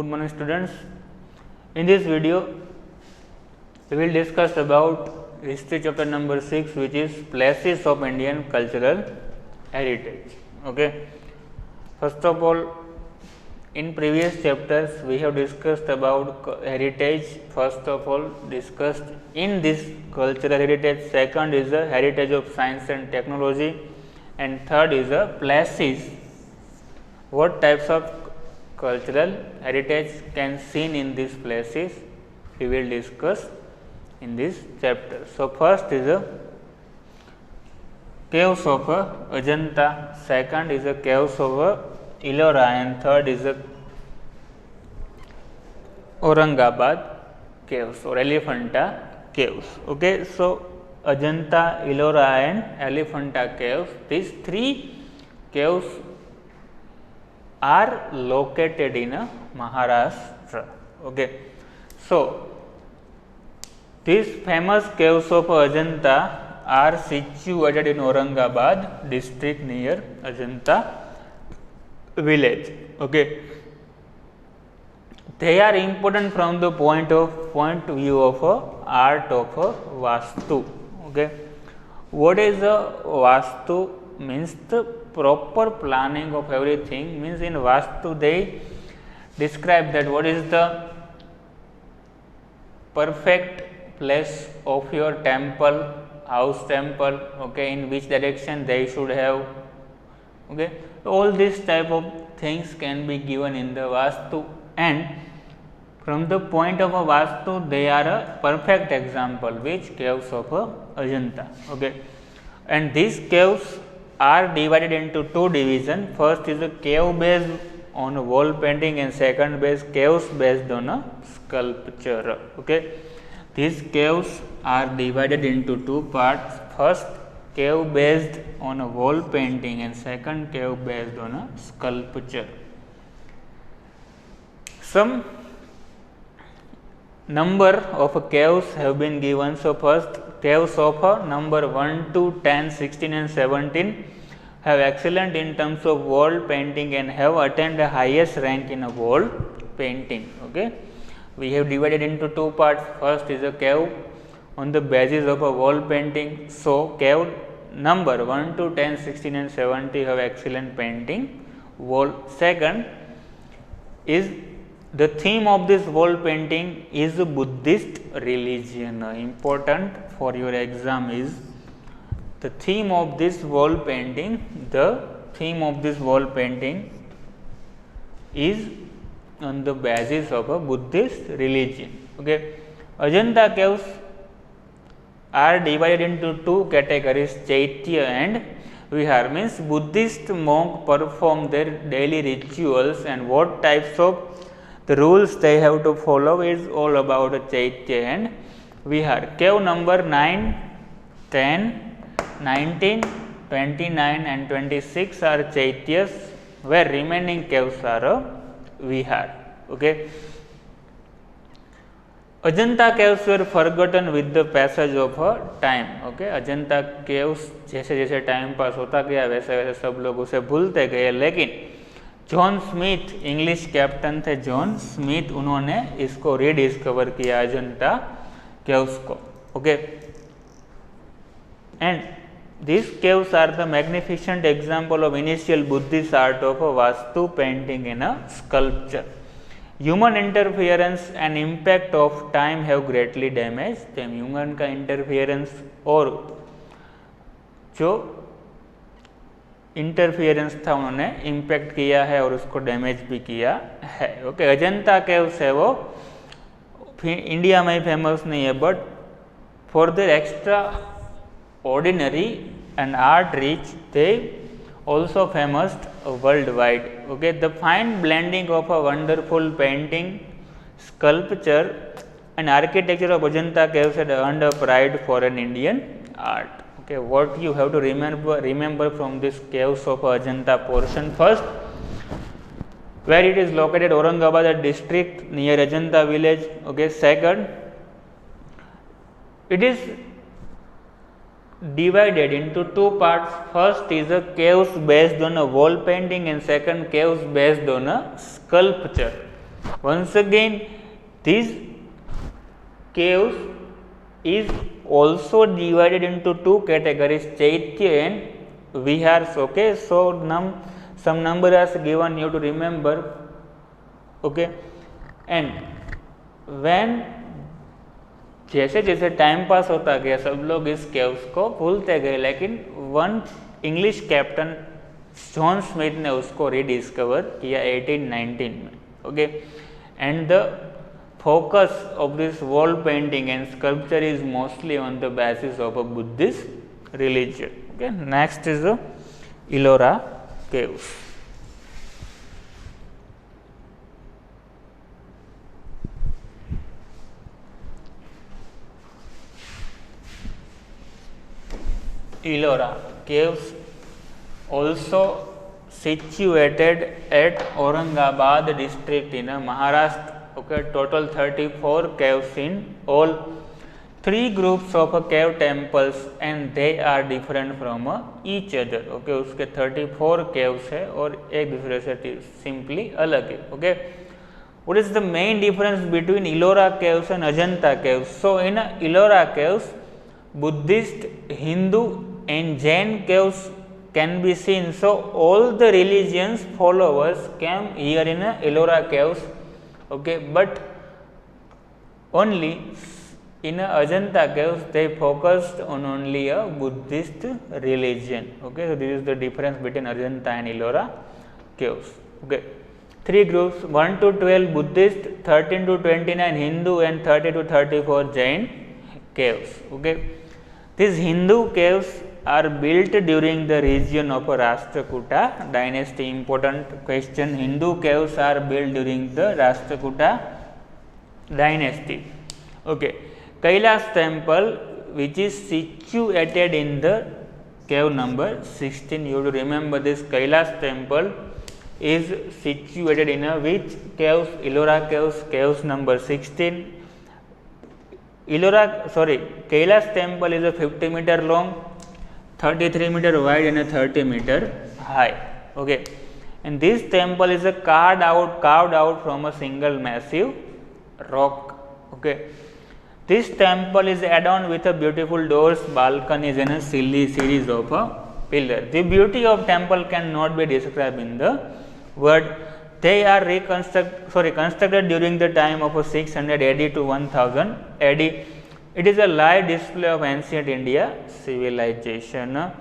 Good morning students. In this video we will discuss about history chapter number 6, which is places of Indian cultural heritage. Okay. First of all, in previous chapters we have discussed about heritage. First of all, discussed in this cultural heritage. Second is the heritage of science and technology, and third is the places. What types of cultural heritage can seen in these places we will discuss in this chapter. So, first is the caves of Ajanta, second is the caves of Ellora, and third is the Aurangabad caves or Elephanta caves. Okay, so Ajanta, Ellora and Elephanta caves, these three caves are located in Maharashtra. Okay, so these famous caves of Ajanta are situated in Aurangabad district near Ajanta village. Okay, they are important from the point of view of art of Vastu. Okay, what is Vastu? Means the proper planning of everything. Means in Vastu they describe that what is the perfect place of your temple, house temple, okay, in which direction they should have. Okay, all these type of things can be given in the Vastu, and from the point of a Vastu they are a perfect example, which caves of Ajanta. Okay, and these caves are divided into two divisions. First is a cave based on a wall painting, and second base caves based on a sculpture. Okay, these caves are divided into two parts. First cave based on a wall painting, and second cave based on a sculpture. Some number of caves have been given. So, first caves of number 1 to 10, 16 and 17 have excellent in terms of wall painting and have attained the highest rank in a wall painting. Okay, we have divided into two parts. First is a cave on the basis of a wall painting. So, cave number 1 to 10, 16 and 17 have excellent painting wall. Second is the theme of this wall painting is Buddhist religion. Important for your exam is the theme of this wall painting. The theme of this wall painting is on the basis of a Buddhist religion. Okay, Ajanta caves are divided into two categories, Chaitya and Vihar. Means Buddhist monk perform their daily rituals, and what types of the rules they have to follow is all about Chaitya and Vihar. Cave number 9, 10, 19, 29 and 26 are Chaityas, where remaining caves are Vihar. Okay. Ajanta caves were forgotten with the passage of time. Okay, Ajanta caves जैसे जैसे time pass होता गया वैसे वैसे सब लोग उसे भूलते गए, लेकिन जॉन स्मिथ, इंग्लिश कैप्टन थे जॉन स्मिथ, उन्होंने इसको रीडिस्कवर किया अजंता केव्स को. Okay, and these caves are the magnificent example of initial Buddhist art of a Vastu painting and a sculpture. Human interference and impact of time have greatly damaged them. Human का interference और जो interference था उन्होंने impact किया है और उसको damage भी किया है. ओके, अजंता केव्स है वो इंडिया में फेमस नहीं है, but for their extra ordinary and art rich they also famous worldwide. Okay, the fine blending of a wonderful painting, sculpture and architecture of Ajanta caves had earned a pride for an Indian art. Okay, what you have to remember from this caves of Ajanta portion. First, where it is located, Aurangabad district near Ajanta village. Okay, second, it is divided into two parts. First is a caves based on a wall painting, and second caves based on a sculpture. Once again, these caves is also divided into two categories, Chaitya and Vihars. Okay, so some number is given, you have to remember. Okay, and when जैसे जैसे time pass होता गया सब लोग इस caves को भूलते गए, लेकिन one English captain John Smith ने उसको रीडिस्कवर किया 1819 में. Okay, and the focus of this wall painting and sculpture is mostly on the basis of a Buddhist religion. Okay, next is the Ellora caves. Ellora caves also situated at Aurangabad district in Maharashtra. Okay, total 34 caves in all. 3 groups of cave temples and they are different from each other. Okay, उसके 34 caves है और एक दूसरे से simply अलग है. Okay, what is the main difference between Ellora caves and Ajanta caves? So in Ellora caves, Buddhist, Hindu and Jain caves can be seen. So all the religions followers came here in Ellora caves. Okay, but only in Ajanta caves they focused on only a Buddhist religion. Okay, so this is the difference between Ajanta and Ellora caves. Okay, 3 groups, 1 to 12 Buddhist, 13 to 29 Hindu and 30 to 34 Jain caves. Okay, these Hindu caves are built during the region of Rashtrakuta dynasty. Important question, Hindu caves are built during the Rashtrakuta dynasty. Okay, Kailash temple which is situated in the cave number 16. You have to remember this Kailash temple is situated in a which caves? Ellora caves, caves number 16. Kailash temple is a 50 meter long, 33 meter wide and a 30 meter high. Okay, and this temple is carved out from a single massive rock. Okay, this temple is adorned with a beautiful doors, balconies and a series of pillars. The beauty of temple cannot be described in the word. They are constructed during the time of 600 AD to 1000 AD. It is a live display of ancient India civilization.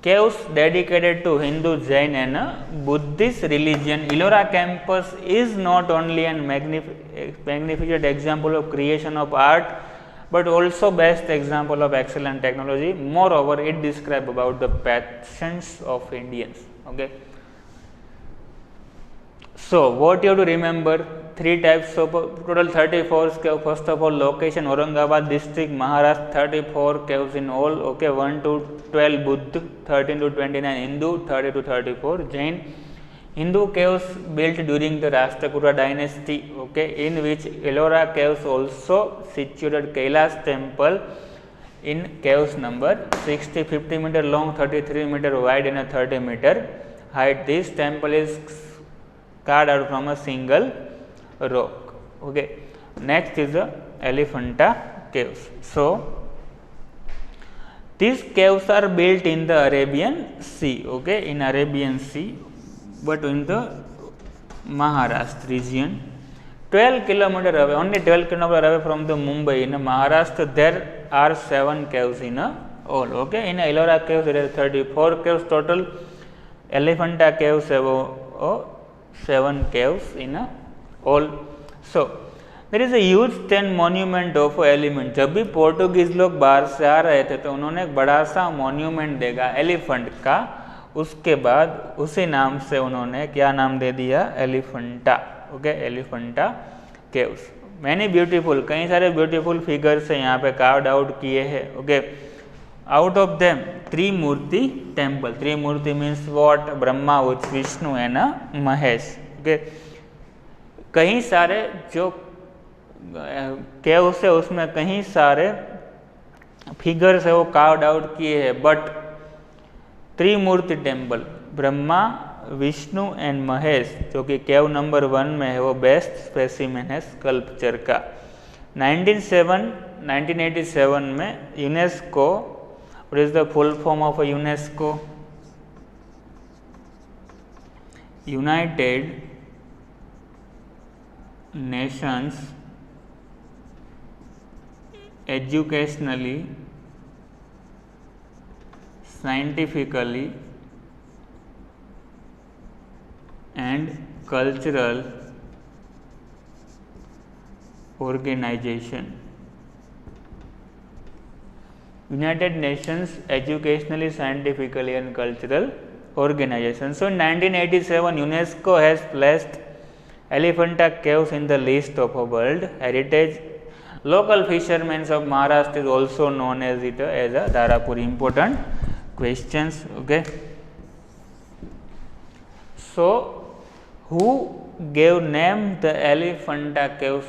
Caves dedicated to Hindu, Jain and Buddhist religion. Ellora campus is not only a magnificent example of creation of art, but also best example of excellent technology. Moreover, it describes about the patience of Indians. Okay. So what you have to remember, 3 types of total 34 caves. First of all, location Aurangabad district, Maharashtra, 34 caves in all. Okay, 1 to 12 Buddha, 13 to 29 Hindu, 30 to 34 Jain. Hindu caves built during the Rashtrakuta dynasty. Okay, in which Ellora caves also situated Kailash temple in caves number 60, 50 meter long, 33 meter wide and a 30 meter height. This temple is carved out from a single rock. Okay, next is the Elephanta caves. So these caves are built in the Arabian Sea. Okay, in Arabian Sea, but in the Maharashtra region, 12 kilometer away, only 12 kilometer away from the Mumbai in Maharashtra, there are 7 caves in all. Okay, in Ellora caves there are 34 caves total. Elephanta caves have 7 caves in all. So there is a huge 10 monument of element. जब भी Portuguese लोग बाहर से आ रहे थे तो उन्होंने एक बड़ा सा मोन्यूमेंट देखा एलिफेंट का, उसके बाद उसी नाम से उन्होंने क्या नाम दे दिया, Elephanta. Okay, Elephanta caves. Many beautiful, कई सारे ब्यूटीफुल फिगर्स है यहाँ पे कार्व्ड आउट किए हैं. Okay, out of them Trimurti temple. Trimurti means what? Brahma, Vishnu and Mahesh. Okay, कहीं सारे जो केव्स है उसमें कहीं सारे फिगर्स है वो कार्व्ड आउट किए हैं. But Trimurti temple, Brahma, Vishnu and Mahesh जो कि केव नंबर 1 में है वो बेस्ट स्पेसिमेन है स्कल्पचर का। 1987 में UNESCO, what is the full form of UNESCO? United Nations educationally, scientifically and cultural organization. United Nations Educationally, Scientifically and Cultural Organization. So in 1987 UNESCO has placed Elephanta Caves in the list of World Heritage. Local fishermen of Maharashtra is also known as it as a Dharapur. Important questions. Okay. So who gave name the Elephanta Caves?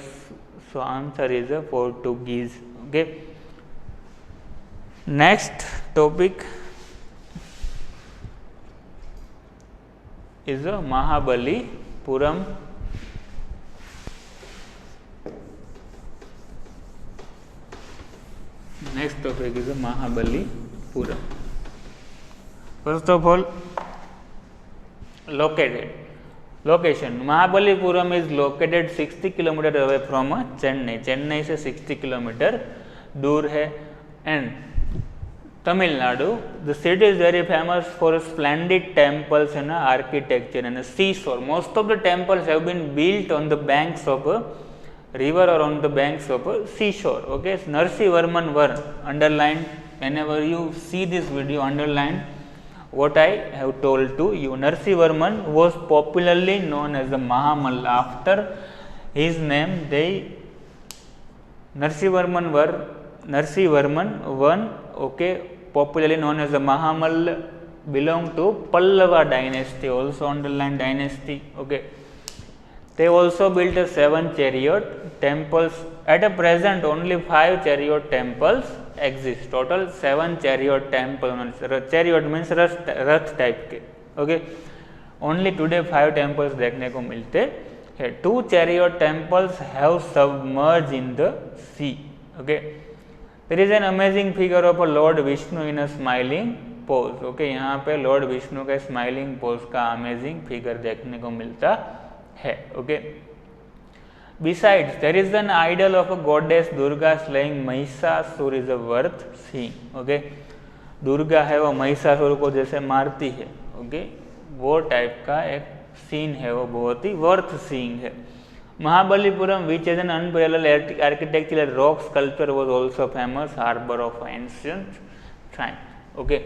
So answer is a Portuguese. Okay. Next topic is a Mahabalipuram. Next topic is a Mahabalipuram. First of all, location. Mahabalipuram is located 60 km away from Chennai. Chennai से 60 km दूर है. And Tamil Nadu, the city is very famous for splendid temples and architecture and seashore. Most of the temples have been built on the banks of a river or on the banks of a seashore. Okay, Narsivarman Var, underline whenever you see this video, underline what I have told to you. Narsivarman was popularly known as the Mahamalla. After his name, they Narsivarman I, okay, popularly known as the Mahamalla, belonged to Pallava dynasty. Also underline dynasty. Okay, they also built 7 chariot temples. At a present, only 5 chariot temples exist. Total 7 chariot temples. Chariot means Rath type के. Okay, only today 5 temples देखने को मिलते हैं. 2 chariot temples have submerged in the sea. Okay, there is an amazing figure of a Lord Vishnu in a smiling pose. Okay, यहाँ पे Lord Vishnu का smiling pose का amazing figure देखने को मिलता है. Okay. Besides, there is an idol of a goddess Durga slaying Mahishasur is a worth seeing. Okay, Durga है वो महिषासुर को जैसे मारती है. Okay, वो टाइप का एक सीन है, वो बहुत ही वर्थ सीइंग है. Mahabalipuram, which is an unparalleled architectural rock sculpture, was also famous harbor of ancient time. Okay,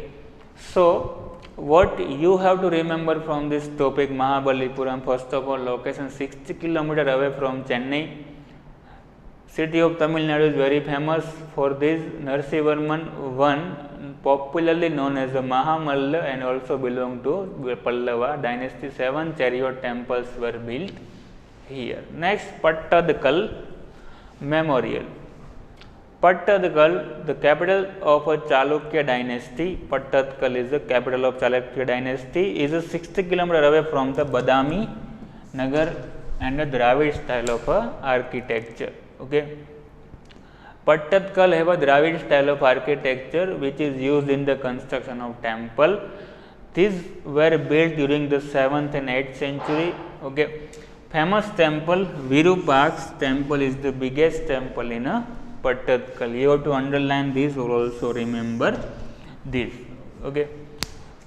so what you have to remember from this topic Mahabalipuram? First of all, location 60 km away from Chennai. City of Tamil Nadu is very famous for this. Narsivarman I, popularly known as the Mahamalla and also belonged to Pallava dynasty. 7 chariot temples were built here. Next, Pattadkal Memorial. Pattadkal, the capital of a Chalukya dynasty. Pattadkal is the capital of Chalukya dynasty. Is 60 km away from the Badami Nagar and the Dravid style of architecture. Okay, Pattadkal have a Dravid style of architecture which is used in the construction of temple. These were built during the 7th and 8th century. Okay, famous temple Virupaksha temple is the biggest temple in Pattadkal. You have to underline this or also remember this. Okay,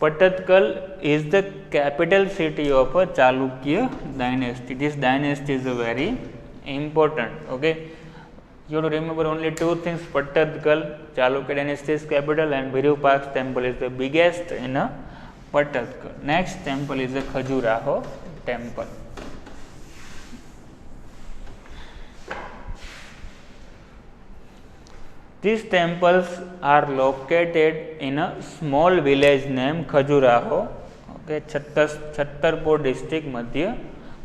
Pattadkal is the capital city of a Chalukya dynasty. This dynasty is very important. Okay, you have to remember only 2 things: Pattadkal, Chalukya dynasty's capital, and Virupaksha temple is the biggest in Pattadkal. Next temple is the Khajuraho temple. These temples are located in a small village named Khajuraho. Okay, Chhattarpur district, Madhya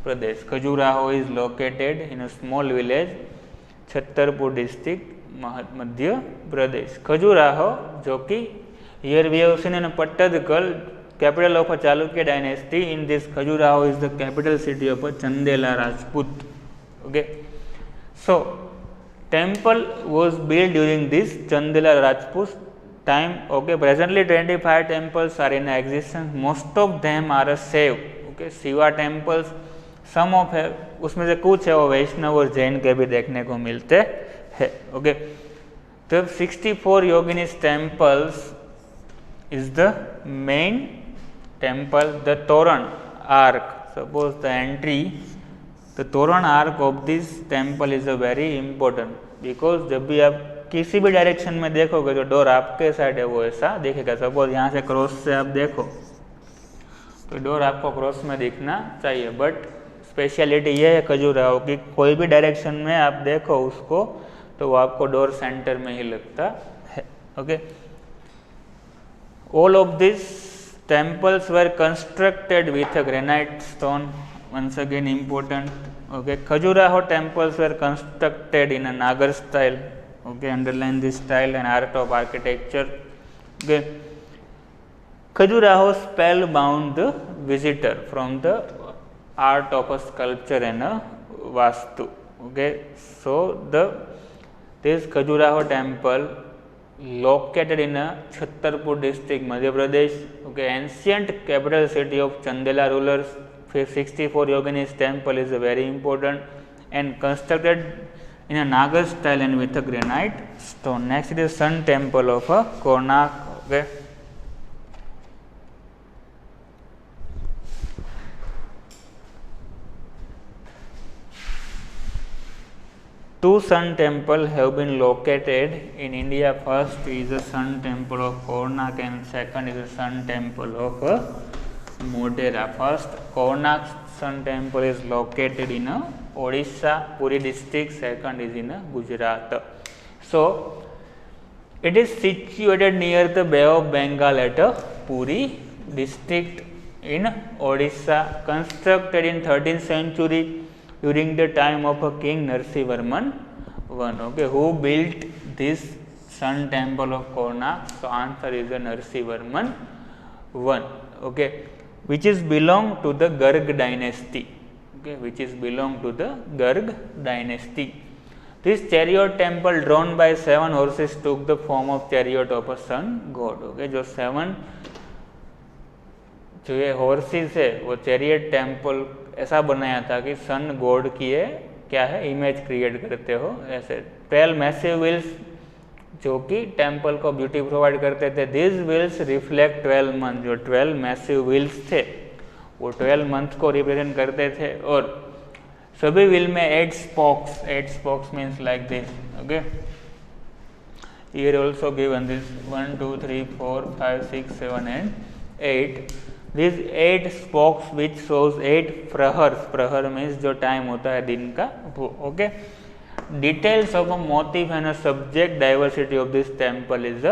Pradesh. Khajuraho is located in a small village, Chhattarpur district, Madhya Pradesh. Khajuraho, जो कि here we have seen in Pattadkal, capital of a Chalukya dynasty. In this, Khajuraho is the capital city of a Chandela Rajput. Okay. So, temple was built during this Chandela Rajput time. Okay. Presently 25 temples are in existence. Most of them are a Shiva. Okay. Shiva temples. Some of है उसमें से कुछ है वो वैष्णव और जैन के भी देखने को मिलते हैं. ओके. तो 64 yoginis temples is the main temple. The toran arch, suppose the entry, the toran arch of this temple is a very important, because जब भी आप किसी भी डायरेक्शन में देखोगे जो डोर आपके साइड है वो ऐसा दिखेगा. सपोज यहाँ से क्रॉस से आप देखो तो डोर आपको क्रॉस में दिखना चाहिए. बट स्पेशलिटी ये है खजुराहो की कोई भी डायरेक्शन में आप देखो उसको तो वो आपको डोर सेंटर में ही लगता है. Okay. All of this temples were constructed with a granite stone. Once again important. Okay. Khajuraho temples were constructed in a Nagara style. Okay. Underline this style and art of architecture. Okay. Khajuraho spellbound the visitor from the art of a sculpture and a vastu. Okay, so this Khajuraho temple located in a Chhattarpur district, Madhya Pradesh. Okay, ancient capital city of Chandela rulers. 64 Yoginis temple is very important and constructed in a Nagar style and with a granite stone. Next it is Sun temple of Konark. Okay. Two sun temples have been located in India. First is the Sun temple of Konark and second is the Sun temple of Modhera. First, Konark Sun temple is located in Odisha, Puri district. Second is in Gujarat. So, it is situated near the Bay of Bengal at Puri district in Odisha. Constructed in 13th century. During the time of King Narasimhavarman I. Okay, who built this Sun temple of Konark? So answer is Narasimhavarman I. Okay, which is belong to the Garg dynasty. Okay, which is belong to the Garg dynasty. This chariot temple drawn by 7 horses took the form of chariot of a sun god. Okay, जो 7 जो ये horses है वो chariot temple ऐसा बनाया था कि sun god की ये क्या है इमेज क्रिएट करते हो ऐसे. 12 मैसिव व्हील्स जो कि टेम्पल को ब्यूटी प्रोवाइड करते थे. This wheels reflect 12 month. जो 12 मैसिव व्हील्स थे वो 12 मंथ को रिप्रेजेंट करते थे. और सभी व्हील में 8 spokes. 8 spokes means like this. Okay. Here also given this 1 2 3 4 5 6 7 and 8. These 8 spokes which shows 8 prahars. Prahar means जो टाइम होता है दिन का वो. Okay. Details of a motif and a subject diversity of this temple is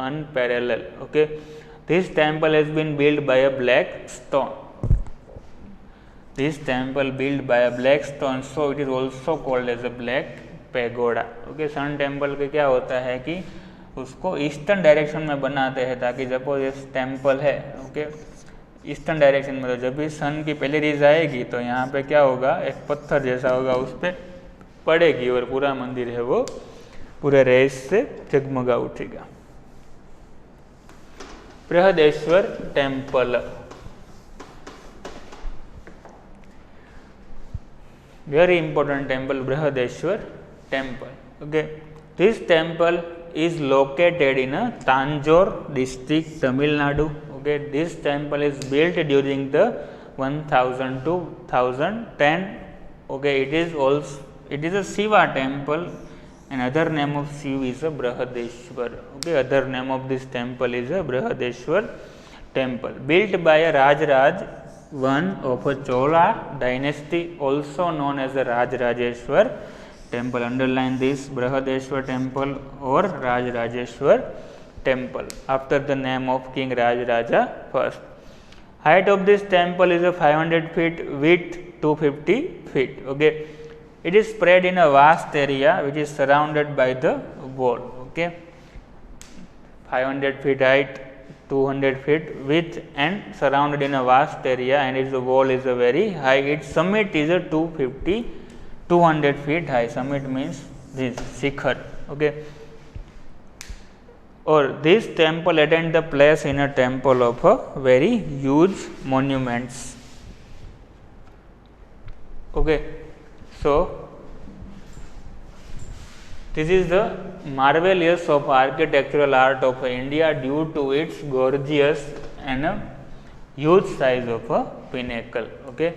unparalleled. Okay. This temple has been built by a black stone. This temple built by a black stone, so it is also called as a black pagoda. Okay. Sun temple के क्या होता है कि उसको eastern direction में बनाते हैं ताकि सपोज ये टेम्पल है. ओके. ईस्टर्न डायरेक्शन में तो जब भी सन की पहली रेज आएगी तो यहाँ पे क्या होगा एक पत्थर जैसा होगा उस पर पड़ेगी और पूरा मंदिर है वो पूरे रेज से जगमगा उठेगा. Brihadeeswara temple. Very important temple Brihadeeswara temple. Okay. This temple is located in Tanjore district, Tamil Nadu. Okay, this temple is built during the 1000 to 1010. Okay, it is a Shiva temple and other name of Shiva is a Brihadeshwar. Okay, other name of this temple is a Brihadeshwar temple, built by a Rajraj I of a Chola dynasty, also known as a Rajrajeshwar temple. Underline this, Brihadeshwar temple or Rajrajeshwar temple after the name of King Rajaraja first. Height of this temple is a 500 feet, width 250 feet. Okay, it is spread in a vast area which is surrounded by the wall. Okay, 500 feet height, 200 feet width and surrounded in a vast area, and its wall is a very high. Its summit is a 200 feet high. Summit means this shikhar. Okay. Or this temple attained the place in a temple of a very huge monuments. Okay. So this is the marvelous of architectural art of India due to its gorgeous and a huge size of a pinnacle. Okay.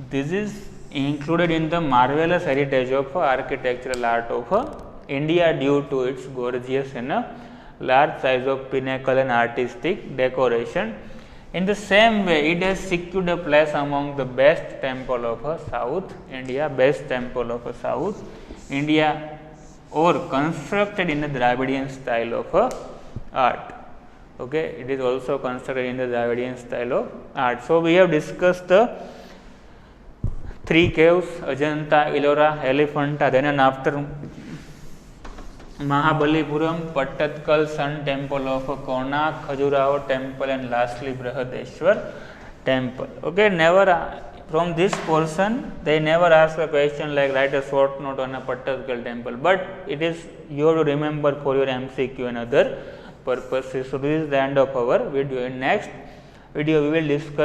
This is included in the marvelous heritage of architectural art of India due to its gorgeous and a large size of pinnacle and artistic decoration. In the same way, it has secured a place among the best temple of South India, best temple of South India, or constructed in the Dravidian style of art. Okay, it is also constructed in the Dravidian style of art. So we have discussed the 3 caves: Ajanta, Ellora, Elephanta. Then and after Mahabalipuram, Pattatkal, Sun Temple of Konark, Khajuraho Temple, and lastly Brihadeshwar Temple. Okay, never from this portion they never ask a question like write a short note on a Pattatkal temple, but it is you have to remember for your MCQ and other purposes. So this is the end of our video. In next video we will discuss